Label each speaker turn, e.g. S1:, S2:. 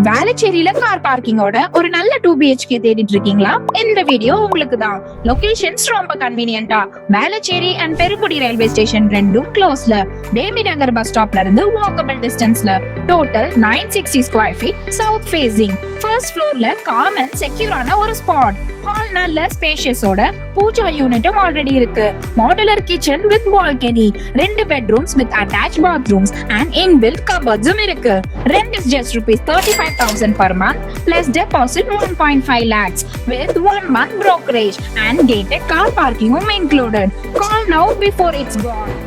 S1: வேலச்சேரியில car பார்க்கிங்கோட ஒரு நல்ல 2 BHK தேடிட்டு இருக்கீங்களா? இந்த வீடியோ உங்களுக்கு தான். லொகேஷன்ஸ் ரொம்ப கன்வீனியன்ட்டா Velachery and Perungudi railway station ரெண்டும் க்ளோஸ்ல, பேபி நகர் பஸ் ஸ்டாப்ல இருந்து வாக்கபிள் டிஸ்டன்ஸ்ல. Total 960 square feet, south facing. First ஃப்ளோர்ல காம் அண்ட் செக்யூரான ஒரு ஸ்பாட். ஹால் நல்ல ஸ்பேஷியஸோட பூஜா யூனிட்டும் ஆல்ரெடி இருக்கு. Modular kitchen with balcony, 2 bedrooms with attach bathrooms and inbuilt கபோர்ட்ஸும் இருக்கு. Rent is just ₹35,000 per month plus deposit 1.5 lakhs with 1 month brokerage and gated car parking included. Call now before it's gone.